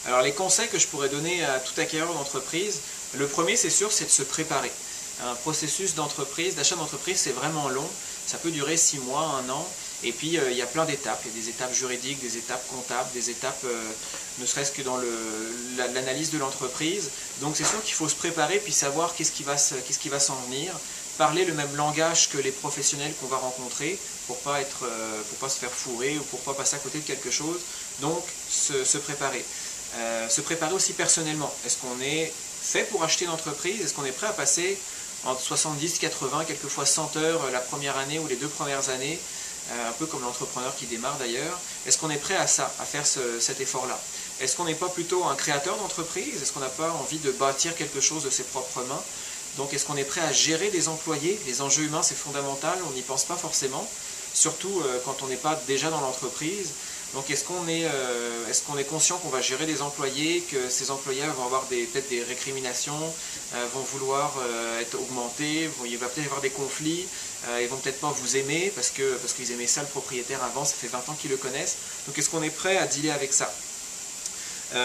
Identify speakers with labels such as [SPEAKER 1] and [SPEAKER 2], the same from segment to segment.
[SPEAKER 1] Alors les conseils que je pourrais donner à tout acquéreur d'entreprise, le premier c'est sûr, c'est de se préparer. Un processus d'entreprise, d'achat d'entreprise, c'est vraiment long, ça peut durer 6 mois, 1 an, et puis il y a plein d'étapes, il y a des étapes juridiques, des étapes comptables, des étapes ne serait-ce que dans l'analyse de l'entreprise. Donc c'est sûr qu'il faut se préparer puis savoir qu'est-ce qui va s'en venir, parler le même langage que les professionnels qu'on va rencontrer pour pas se faire fourrer ou pour pas passer à côté de quelque chose. Donc se préparer. Se préparer aussi personnellement. Est-ce qu'on est fait pour acheter une entreprise? Est-ce qu'on est prêt à passer entre 70, 80, quelquefois 100 heures la première année ou les 2 premières années, un peu comme l'entrepreneur qui démarre d'ailleurs? Est-ce qu'on est prêt à ça, à faire cet effort-là? Est-ce qu'on n'est pas plutôt un créateur d'entreprise? Est-ce qu'on n'a pas envie de bâtir quelque chose de ses propres mains? Donc est-ce qu'on est prêt à gérer des employés? Les enjeux humains, c'est fondamental, on n'y pense pas forcément, surtout quand on n'est pas déjà dans l'entreprise. Donc est-ce qu'on est conscient qu'on va gérer des employés, que ces employés vont avoir peut-être des récriminations, vont vouloir être augmentés, il va peut-être y avoir des conflits, ils vont peut-être pas vous aimer parce qu'ils aimaient ça le propriétaire avant, ça fait 20 ans qu'ils le connaissent. Donc est-ce qu'on est prêt à dealer avec ça?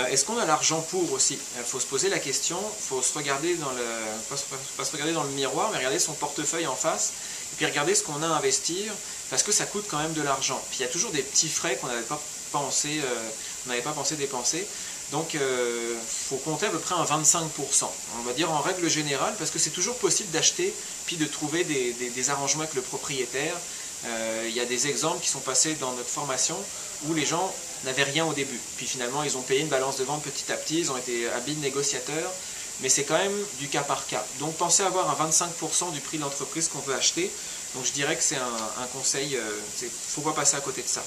[SPEAKER 1] Est-ce qu'on a l'argent pour aussi? Il faut se poser la question, il faut se regarder pas se regarder dans le miroir, mais regarder son portefeuille en face, et puis regarder ce qu'on a à investir, parce que ça coûte quand même de l'argent. Puis il y a toujours des petits frais qu'on n'avait pas pensé dépenser. Donc il faut compter à peu près un 25%. On va dire en règle générale, parce que c'est toujours possible d'acheter, puis de trouver des arrangements avec le propriétaire. Il y a des exemples qui sont passés dans notre formation où les gens n'avaient rien au début. Puis finalement, ils ont payé une balance de vente petit à petit, ils ont été habiles négociateurs, mais c'est quand même du cas par cas. Donc pensez à avoir un 25% du prix de l'entreprise qu'on veut acheter. Donc je dirais que c'est un conseil, il ne faut pas passer à côté de ça.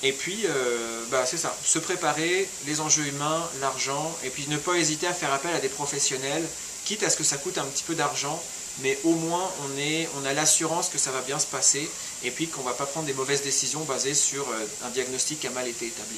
[SPEAKER 1] Et puis, c'est ça, se préparer, les enjeux humains, l'argent, et puis ne pas hésiter à faire appel à des professionnels, quitte à ce que ça coûte un petit peu d'argent, mais au moins on a l'assurance que ça va bien se passer, et puis qu'on ne va pas prendre des mauvaises décisions basées sur un diagnostic qui a mal été établi.